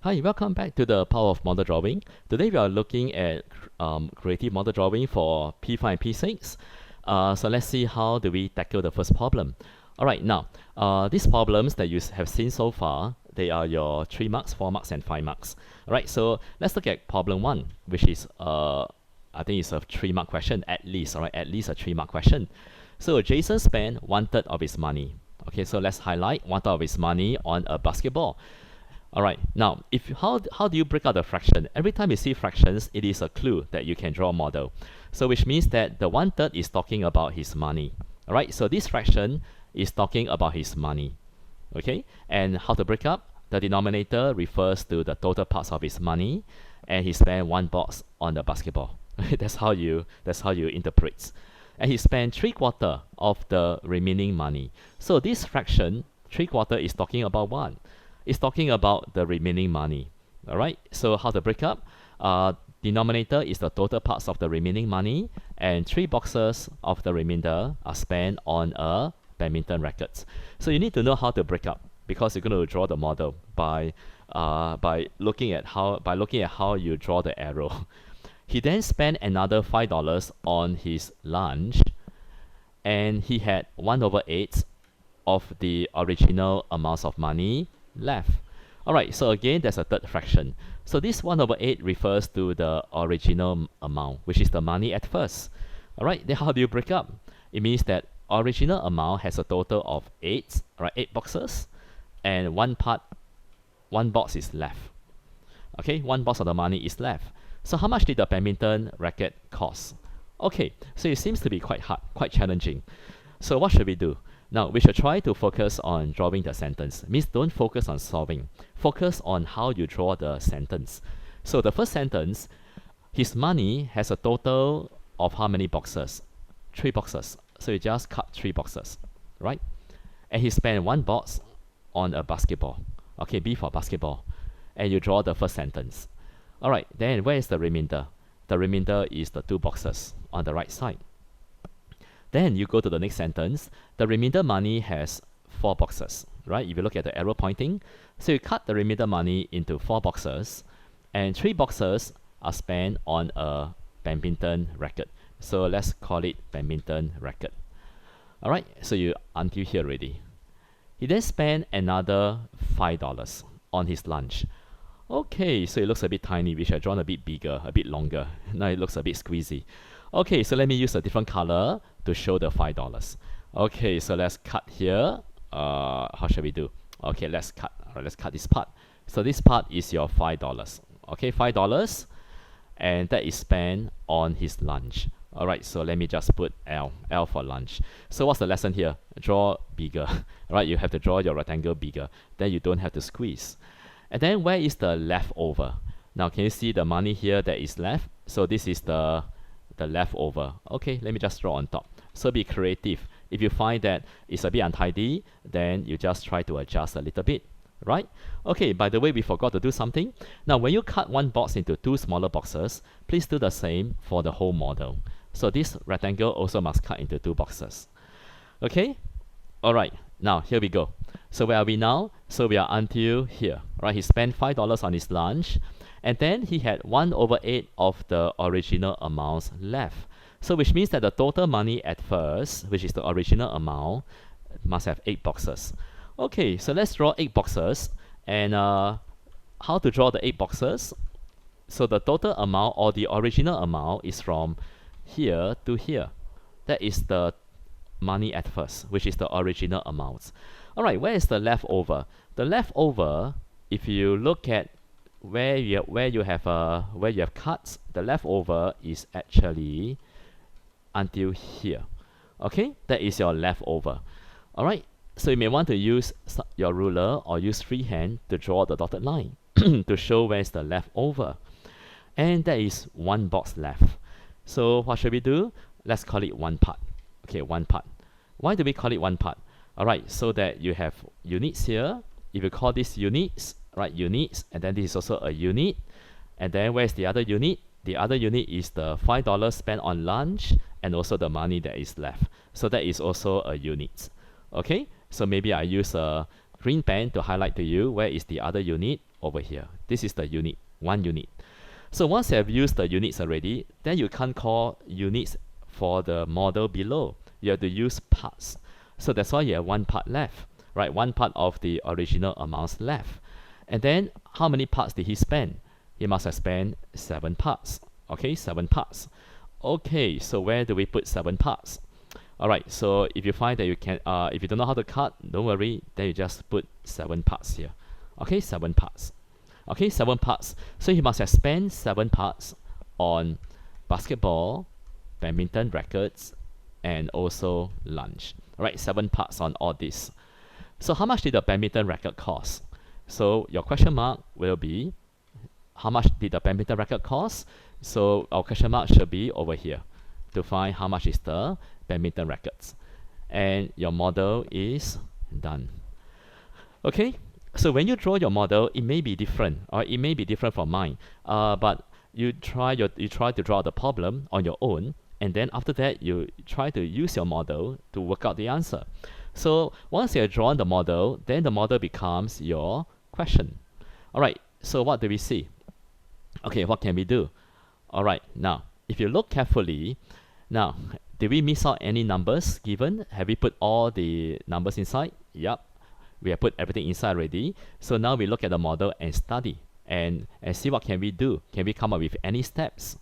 Hi, welcome back to the Power of Model Drawing. Today we are looking at creative model drawing for P5 and P6. So let's see how do we tackle the first problem. Alright, now these problems that you have seen so far, they are your 3 marks, 4 marks and 5 marks. Alright, so let's look at problem 1, which is I think it's a 3-mark question at least, alright, at least a 3-mark question. So Jason spent 1/3 of his money. Okay, so let's highlight 1/3 of his money on a basketball. Alright, now how do you break out the fraction? Every time you see fractions, it is a clue that you can draw a model. So which means that the 1/3 is talking about his money. Alright, so this fraction is talking about his money. Okay, and how to break up? The denominator refers to the total parts of his money, and he spent 1 box on the basketball. that's how you interpret. And he spent 3/4 of the remaining money. So this fraction, 3/4, is talking about what? It's talking about the remaining money. Alright, so how to break up? Denominator is the total parts of the remaining money, and 3 boxes of the remainder are spent on a badminton racket. So you need to know how to break up, because you're going to draw the model by looking at how you draw the arrow. He then spent another $5 on his lunch, and he had 1/8 of the original amounts of money left. Alright, so again, there's a third fraction. So this 1/8 refers to the original amount, which is the money at first. Alright, then how do you break up? It means that original amount has a total of 8, right? 8 boxes, and one box is left. Okay, 1 box of the money is left. So how much did the badminton racket cost? Okay, so it seems to be quite hard, quite challenging. So what should we do? Now, we should try to focus on drawing the sentence. Means don't focus on solving. Focus on how you draw the sentence. So the first sentence, his money has a total of how many boxes? 3 boxes. So you just cut 3 boxes, right? And he spent 1 box on a basketball. Okay, B for basketball. And you draw the first sentence. Alright, then where is the remainder? The remainder is the 2 boxes on the right side. Then you go to the next sentence. The remainder money has 4 boxes, right? If you look at the arrow pointing, so you cut the remainder money into 4 boxes, and 3 boxes are spent on a badminton racket. So let's call it badminton racket. Alright, so you until here already. He then spent another $5 on his lunch. Okay, so it looks a bit tiny. We should have drawn a bit bigger, a bit longer. Now it looks a bit squeezy. Okay, so let me use a different color to show the $5. Okay, so let's cut here. How shall we do? Okay, let's cut. Alright, let's cut this part. So this part is your $5. Okay, $5, and that is spent on his lunch. Alright, so let me just put L for lunch. So what's the lesson here? Draw bigger. Right, you have to draw your rectangle bigger. Then you don't have to squeeze. And then where is the leftover? Now, can you see the money here that is left? So this is the leftover. Okay, let me just draw on top. So be creative. If you find that it's a bit untidy, then you just try to adjust a little bit, right? Okay, by the way, we forgot to do something. Now, when you cut 1 box into 2 smaller boxes, please do the same for the whole model. So this rectangle also must cut into 2 boxes. Okay? Alright, now here we go. So where are we now? So we are until here, right? He spent $5 on his lunch, and then he had 1/8 of the original amounts left. So which means that the total money at first, which is the original amount, must have 8 boxes. Okay, so let's draw 8 boxes. And how to draw the 8 boxes? So the total amount, or the original amount, is from here to here. That is the money at first, which is the original amounts. Alright, where is the leftover? The leftover, if you look at where you have cuts, the leftover is actually until here. Okay, that is your leftover. Alright, so you may want to use your ruler or use freehand to draw the dotted line to show where is the leftover. And there is 1 box left. So what should we do? Let's call it 1 part. Okay, 1 part. Why do we call it 1 part? Alright, so that you have units here. If you call this units, right, units, and then this is also a unit. And then where's the other unit? The other unit is the $5 spent on lunch, and also the money that is left. So that is also a unit. Okay, so maybe I use a green pen to highlight to you where is the other unit over here. This is the unit, 1 unit. So once you have used the units already, then you can't call units for the model below. You have to use parts. So that's why you have 1 part left, right? 1 part of the original amounts left. And then how many parts did he spend? He must have spent 7 parts. Okay, 7 parts. Okay, so where do we put 7 parts? Alright, so if you find that you can, if you don't know how to cut, don't worry, then you just put 7 parts here. Okay, 7 parts. Okay, 7 parts. So he must have spent 7 parts on basketball, badminton rackets, and also lunch. Alright, 7 parts on all this. So how much did the badminton racket cost? So your question mark will be, how much did the badminton racket cost? So our question mark should be over here to find how much is the badminton rackets. And your model is done. Okay, so when you draw your model, it may be different, or it may be different from mine. But you try to draw the problem on your own, and then after that you try to use your model to work out the answer. So once you have drawn the model, then the model becomes your question. Alright, so what do we see? Okay, what can we do? Alright, now if you look carefully, now did we miss out any numbers given? Have we put all the numbers inside? Yep, we have put everything inside already. So now we look at the model and study and see what can we do. Can we come up with any steps?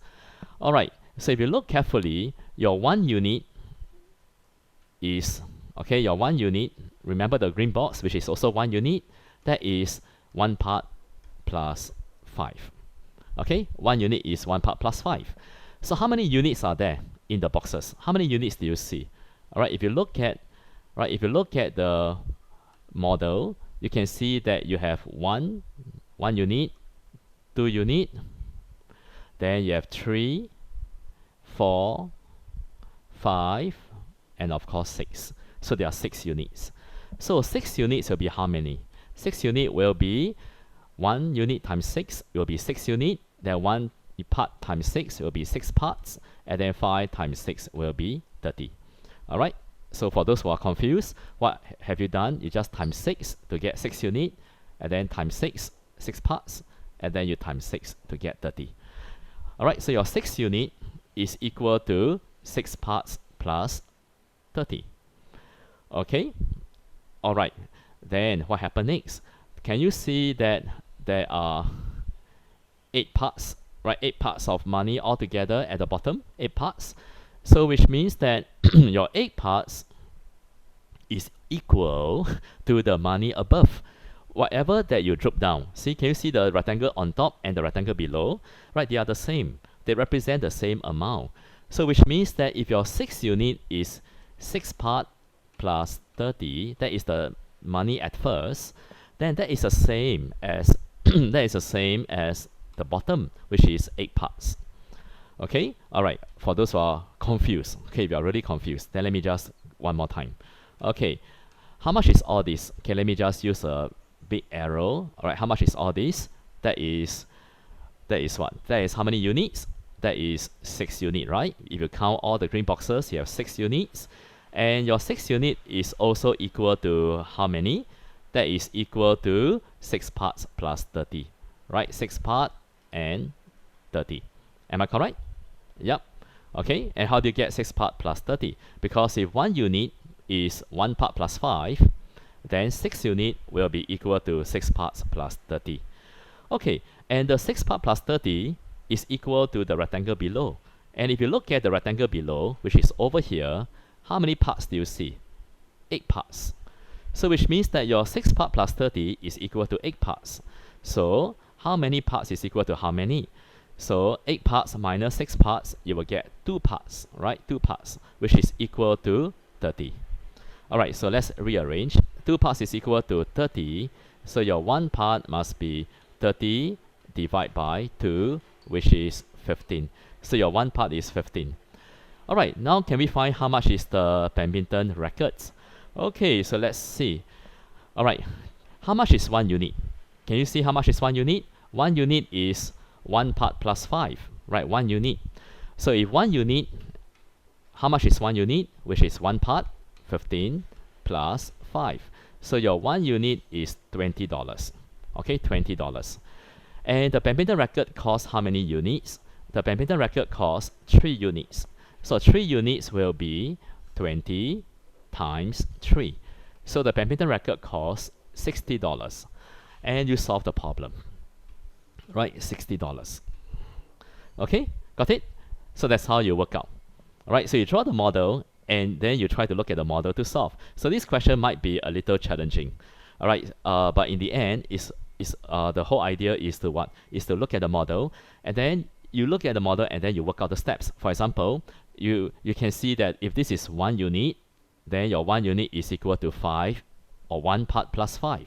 Alright, so if you look carefully, your 1 unit is, okay, your 1 unit, remember the green box, which is also 1 unit, that is 1 part plus 5. Okay, 1 unit is 1 part plus 5. So how many units are there in the boxes? How many units do you see? Alright, if you look at the model, you can see that you have 1 unit, 2 unit, then you have 3, 4, 5, and of course 6. So there are 6 units. So 6 units will be how many? 6 unit will be 1 unit times 6 will be 6 unit. Then 1 part times 6 will be 6 parts. And then 5 times 6 will be 30. Alright, so for those who are confused, what have you done? You just times 6 to get 6 unit, and then times 6, 6 parts, and then you times 6 to get 30. Alright, so your 6 unit is equal to 6 parts plus 30. Okay, alright, then what happened next? Can you see that there are 8 parts, right? 8 parts of money altogether at the bottom, 8 parts. So which means that your 8 parts is equal to the money above. Whatever that you drop down, see, can you see the rectangle on top and the rectangle below? Right, they are the same. They represent the same amount. So which means that if your 6 unit is 6 part plus 30, that is the money at first, then that is the same as that is the same as the bottom, which is 8 parts. Okay, alright, for those who are confused, okay, if you are really confused, then let me just one more time. Okay, how much is all this? Okay, let me just use a big arrow. Alright, how much is all this? That is what? That is how many units? That is 6 units, right? If you count all the green boxes, you have 6 units. And your 6 unit is also equal to how many? That is equal to 6 parts plus 30, right? 6 part and 30. Am I correct? Yep. Okay, and how do you get 6 part plus 30? Because if 1 unit is 1 part plus 5, then 6 unit will be equal to 6 parts plus 30. Okay, and the 6 part plus 30 is equal to the rectangle below. And if you look at the rectangle below, which is over here, how many parts do you see? 8 parts. So which means that your 6 part plus 30 is equal to 8 parts. So how many parts is equal to how many? So 8 parts minus 6 parts, you will get 2 parts, right? 2 parts, which is equal to 30. Alright, so let's rearrange. 2 parts is equal to 30. So your 1 part must be 30 divided by 2, which is 15. So your 1 part is 15. Alright, now can we find how much is the badminton rackets? Okay, so let's see. Alright, how much is 1 unit? Can you see how much is 1 unit? 1 unit is 1 part plus 5, right? 1 unit. So if 1 unit, how much is 1 unit? Which is 1 part, 15 plus 5. So your 1 unit is $20. Okay, $20. And the badminton racket costs how many units? The badminton racket costs 3 units. So 3 units will be 20 times 3. So the badminton racket costs $60. And you solve the problem. Right, $60. Okay, got it? So that's how you work out. Alright, so you draw the model and then you try to look at the model to solve. So this question might be a little challenging. Alright, but in the end, the whole idea is to what? Is to look at the model, and then you look at the model and then you work out the steps. For example, you can see that if this is 1 unit, then your 1 unit is equal to 5, or 1 part plus 5,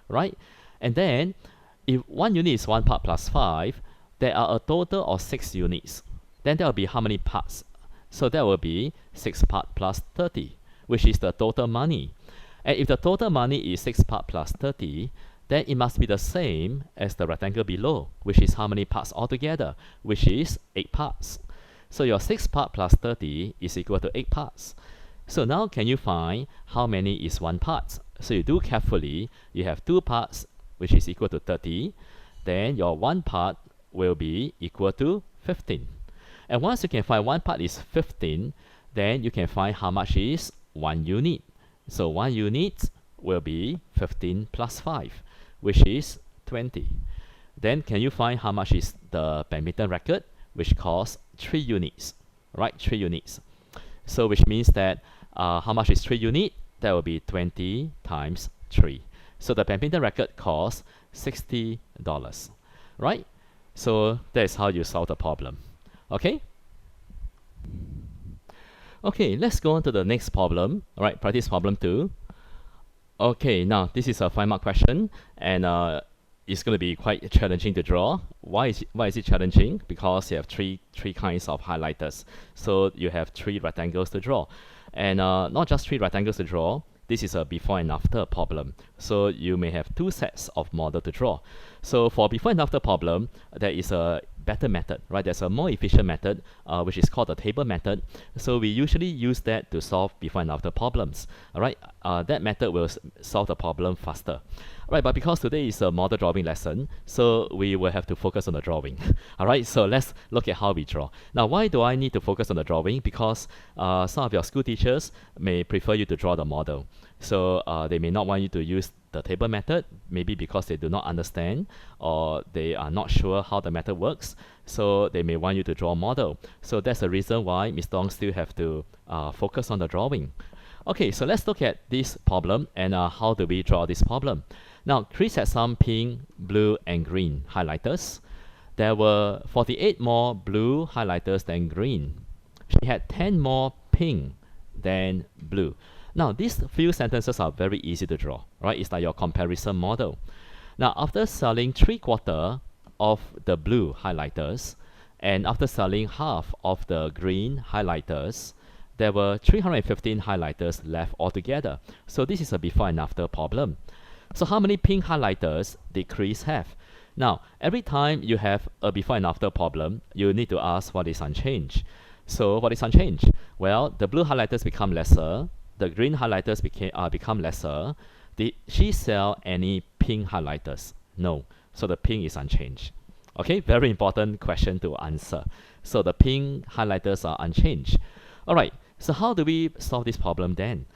right? And then, if 1 unit is 1 part plus 5, there are a total of 6 units. Then there will be how many parts? So that will be 6 part plus 30, which is the total money. And if the total money is 6 part plus 30, then it must be the same as the rectangle below, which is how many parts altogether, which is 8 parts. So your 6 part plus 30 is equal to 8 parts. So now can you find how many is 1 part? So you do carefully, you have 2 parts, which is equal to 30. Then your 1 part will be equal to 15. And once you can find 1 part is 15, then you can find how much is 1 unit. So 1 unit will be 15 plus 5, which is 20. Then can you find how much is the badminton racket, which costs 3 units, right? 3 units. So which means that how much is 3 unit? That will be 20 times 3. So the badminton racket costs $60, right? So that is how you solve the problem. Okay? Okay, let's go on to the next problem. All right, practice problem 2. Okay, now this is a 5-mark question, and it's going to be quite challenging to draw. Why is it challenging? Because you have three kinds of highlighters. So you have 3 rectangles to draw, and not just 3 rectangles to draw. This is a before and after problem. So you may have 2 sets of model to draw. So for before and after problem, there is a better method, right? There's a more efficient method, which is called the table method. So we usually use that to solve before and after problems. All right, that method will solve the problem faster. All right, but because today is a model drawing lesson, so we will have to focus on the drawing. All right, so let's look at how we draw. Now, why do I need to focus on the drawing? Because some of your school teachers may prefer you to draw the model. So they may not want you to use the table method, maybe because they do not understand or they are not sure how the method works. So they may want you to draw a model. So that's the reason why Mr. Dong still have to focus on the drawing. Okay, so let's look at this problem and how do we draw this problem. Now, Chris had some pink, blue, and green highlighters. There were 48 more blue highlighters than green. She had 10 more pink than blue. Now, these few sentences are very easy to draw, right? It's like your comparison model. Now, after selling 3/4 of the blue highlighters, and after selling half of the green highlighters, there were 315 highlighters left altogether. So this is a before and after problem. So how many pink highlighters did Chris have? Now, every time you have a before and after problem, you need to ask what is unchanged. So what is unchanged? Well, the blue highlighters become lesser. The green highlighters become lesser. Did she sell any pink highlighters? No. So the pink is unchanged. Okay, very important question to answer. So the pink highlighters are unchanged. All right, so how do we solve this problem then?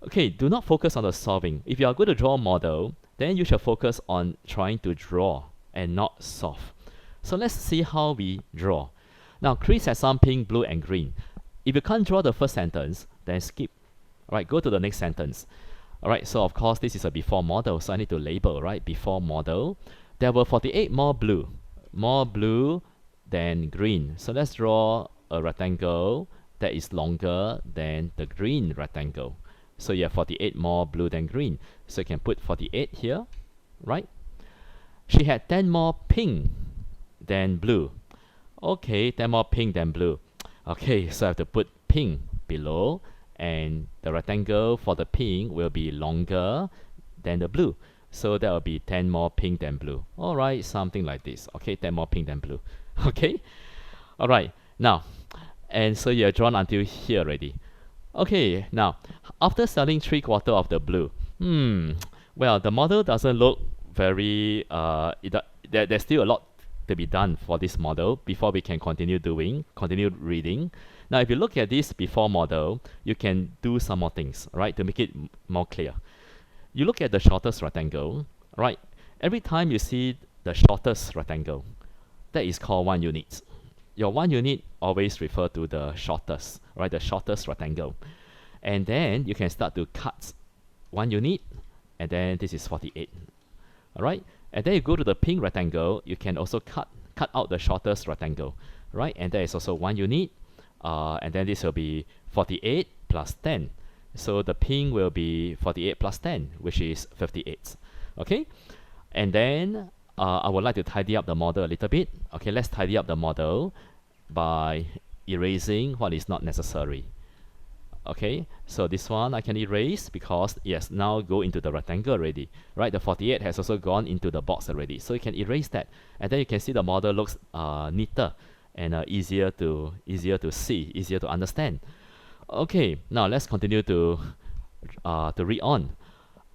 Okay, do not focus on the solving. If you are going to draw a model, then you should focus on trying to draw and not solve. So let's see how we draw. Now, Chris has some pink, blue, and green. If you can't draw the first sentence, then skip. All right, go to the next sentence. All right, so of course, this is a before model, so I need to label, right? Before model. There were 48 more blue than green. So let's draw a rectangle that is longer than the green rectangle. So you have 48 more blue than green. So you can put 48 here, right? She had 10 more pink than blue. Okay, 10 more pink than blue. Okay, so I have to put pink below, and the rectangle for the pink will be longer than the blue. So that will be 10 more pink than blue. All right, something like this. Okay, 10 more pink than blue. Okay, all right. Now, and so you are drawn until here already. Okay, now, after selling 3/4 of the blue, Well, the model doesn't look very, there's still a lot to be done for this model before we can continue reading. Now, if you look at this before model, you can do some more things, right, to make it more clear. You look at the shortest rectangle, right? Every time you see the shortest rectangle, that is called 1 unit. Your 1 unit always refer to the shortest, right? The shortest rectangle. And then you can start to cut 1 unit, and then this is 48. All right? And then you go to the pink rectangle, you can also cut out the shortest rectangle, right? And there is also 1 unit, and then this will be 48 plus 10. So the pink will be 48 plus 10, which is 58. Okay? And then I would like to tidy up the model a little bit. Okay, let's tidy up the model by erasing what is not necessary. Okay, so this one I can erase because yes, now go into the rectangle already, right? The 48 has also gone into the box already, so you can erase that, and then you can see the model looks neater and easier to see, easier to understand. Okay, now let's continue to read on.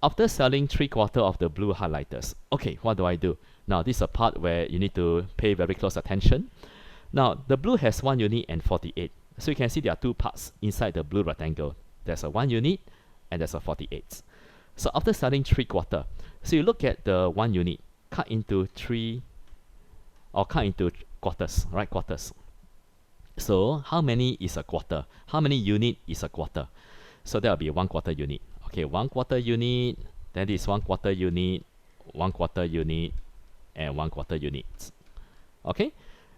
After selling 3/4 of the blue highlighters, okay, what do I do? Now this is a part where you need to pay very close attention. Now the blue has 1 unit and 48. So you can see there are two parts inside the blue rectangle. There's a 1 unit and there's a 48. So after selling 3/4, so you look at the 1 unit, cut into 3, or cut into quarters, right? Quarters. So how many is a quarter? How many unit is a quarter? So that will be 1/4 unit. Okay, 1/4 unit, then this 1/4 unit, 1/4 unit, and 1/4 units. Okay,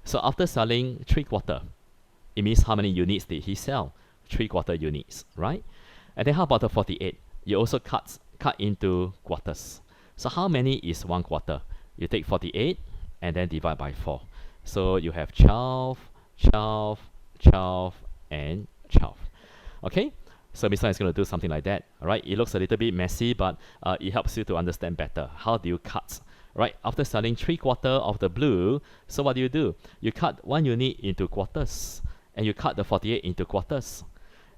so after selling 3/4, it means how many units did he sell? 3/4 units, right? And then how about the 48? You also cut into quarters. So how many is 1/4? You take 48 and then divide by 4. So you have 12, 12, 12, and 12. Okay? So Mr. is going to do something like that. Alright, it looks a little bit messy, but it helps you to understand better. How do you cut? Right, after selling 3/4 of the blue, so what do? You cut 1 unit into quarters, and you cut the 48 into quarters.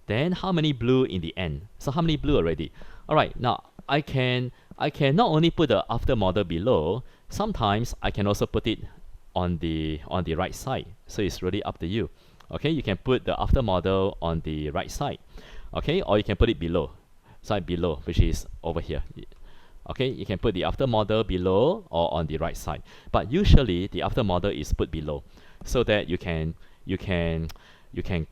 Then how many blue in the end? So how many blue already? Alright, now I can not only put the after model below, sometimes I can also put it on the right side. So it's really up to you. Okay, you can put the after model on the right side. Okay, or you can put it below, side below, which is over here. Okay, you can put the after model below or on the right side. But usually the after model is put below, so that you can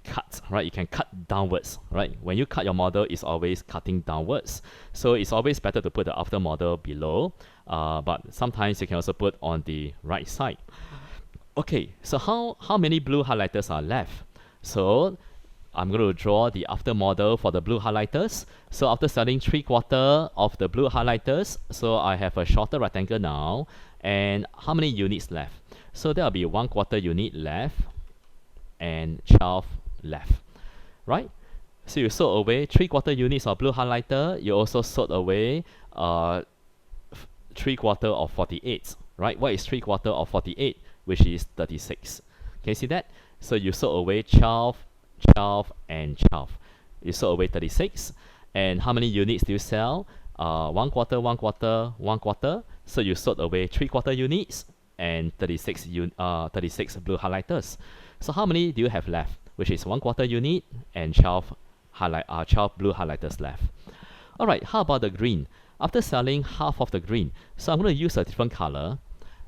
cut, right? You can cut downwards, right? When you cut your model, it's always cutting downwards. So it's always better to put the after model below, but sometimes you can also put on the right side. Okay, so how many blue highlighters are left? So I'm going to draw the after model for the blue highlighters. So after selling 3/4 of the blue highlighters, so I have a shorter rectangle now. And how many units left? So there will be 1/4 unit left and 12 left, right? So you sort away 3/4 units of blue highlighter. You also sort away 3/4 of 48, right? What is 3/4 of 48? Which is 36. Can you see that? So you sort away 12, 12, and 12. You sort away 36. And how many units do you sell? 1/4, 1/4, 1/4. So you sort away 3/4 units and 36 blue highlighters. So how many do you have left? Which is 1/4 unit and 12 blue highlighters left. Alright, how about the green? After selling half of the green, so I'm going to use a different color.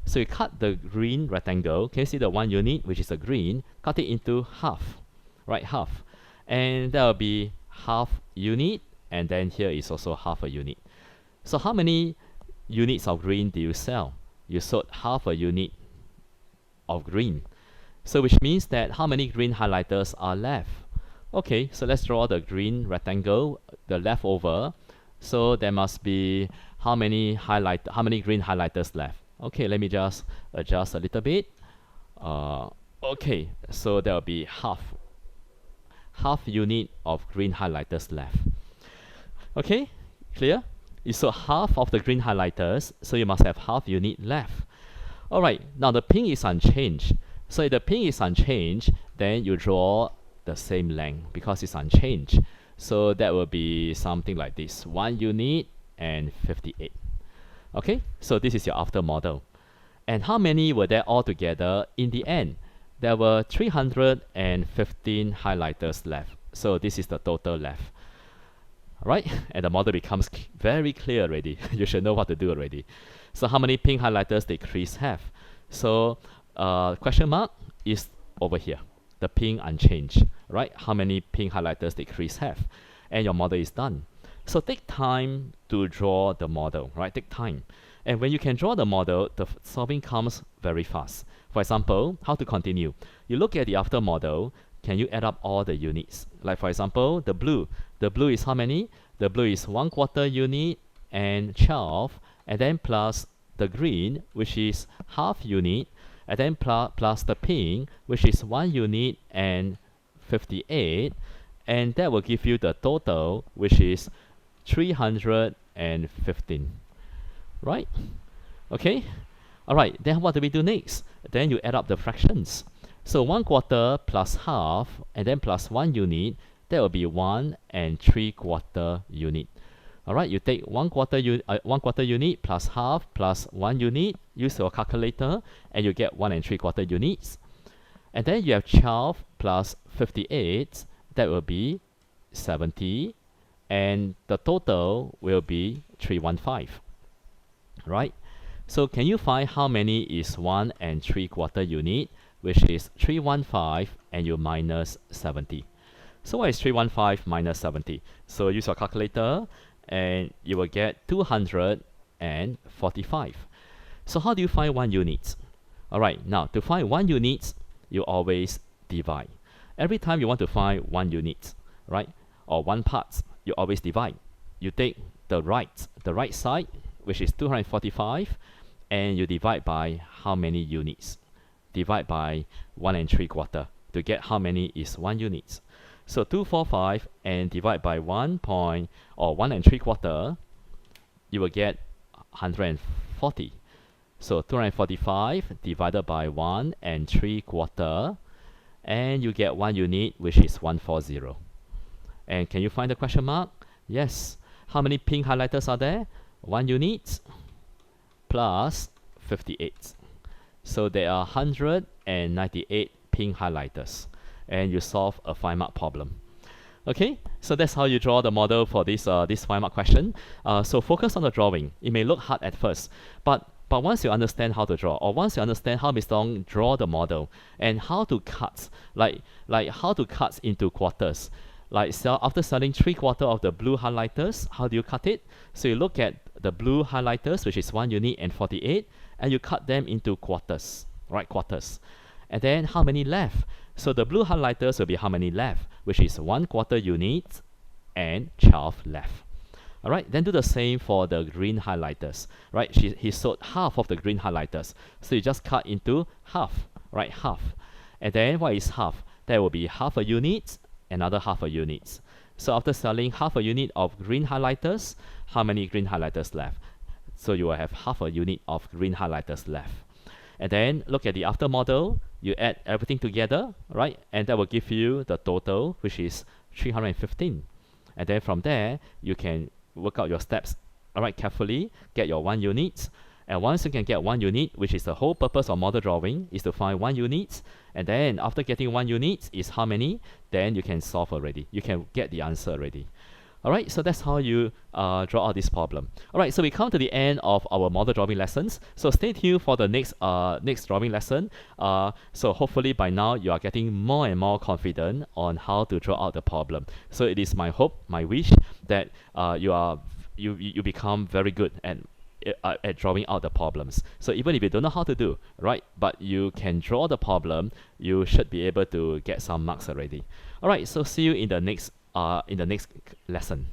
So you cut the green rectangle. Can you see the 1 unit, which is a green? Cut it into half, right? Half. And that will be half unit, and then here is also half a unit. So how many units of green do you sell? You sold half a unit of green. So which means that how many green highlighters are left? Okay, so let's draw the green rectangle, the leftover. So there must be how many green highlighters left? Okay, let me just adjust a little bit. Okay, so there will be half unit of green highlighters left. Okay, clear? You saw half of the green highlighters, so you must have half unit left. Alright, now the pink is unchanged. So if the pink is unchanged, then you draw the same length because it's unchanged. So that will be something like this. 1 unit 158. Okay, so this is your after model. And how many were there altogether in the end? There were 315 highlighters left. So this is the total left. Right? And the model becomes very clear already. You should know what to do already. So how many pink highlighters did Chris have? So question mark is over here. The pink unchanged. Right? How many pink highlighters did Chris have? And your model is done. So take time to draw the model. Right? Take time. And when you can draw the model, the solving comes very fast. For example, how to continue? You look at the after model. Can you add up all the units? Like for example, the blue. The blue is how many? The blue is 1/4 unit and 12, and then plus the green, which is half unit, and then plus the pink, which is 1 unit and 58, and that will give you the total, which is 315. Right? Okay? Alright, then what do we do next? Then you add up the fractions. So 1/4 plus half, and then plus 1 unit, that will be 1 3/4 unit. Alright, you take 1/4 unit plus half plus 1 unit, use your calculator, and you get 1 3/4 units. And then you have 12 plus 58, that will be 70, and the total will be 315. Right? So can you find how many is 1 3/4 unit, which is 315, and you minus 70. So what is 315 minus 70? So use your calculator, and you will get 245. So how do you find 1 unit? Alright, now to find 1 unit, you always divide. Every time you want to find 1 unit, right, or 1 part, you always divide. You take the right side, which is 245, and you divide by how many units? Divide by 1 3/4 to get how many is 1 unit. So 245 and divide by 1 3/4, you will get 140. So 245 divided by 1 3/4, and you get 1 unit, which is 140. And can you find the question mark? Yes. How many pink highlighters are there? 1 unit plus 58. So there are 198 pink highlighters, and you solve a 5-mark problem. Okay, so that's how you draw the model for this 5-mark question. So focus on the drawing. It may look hard at first, but once you understand how to draw, or once you understand how Mr. Ong draw the model and how to cut, like how to cut into quarters. Like after selling 3/4 of the blue highlighters, how do you cut it? So you look at the blue highlighters, which is 1 unit and 48, and you cut them into quarters, right? Quarters. And then how many left? So the blue highlighters will be how many left, which is 1/4 unit and 12 left. Alright, then do the same for the green highlighters, right? He sold half of the green highlighters. So you just cut into half, right? Half. And then what is half? That will be half a unit, another half a unit. So after selling half a unit of green highlighters, how many green highlighters left? So you will have half a unit of green highlighters left. And then look at the after model, you add everything together, right? And that will give you the total, which is 315. And then from there, you can work out your steps, alright, carefully, get your 1 unit. And once you can get 1 unit, which is the whole purpose of model drawing, is to find 1 unit. And then after getting 1 unit is how many, then you can solve already. You can get the answer already. Alright, so that's how you draw out this problem. Alright, so we come to the end of our model drawing lessons. So stay tuned for the next drawing lesson. So hopefully by now you are getting more and more confident on how to draw out the problem. So it is my hope, my wish that you become very good at drawing out the problems. So even if you don't know how to do, right, but you can draw the problem, you should be able to get some marks already. Alright, so see you in the next lesson.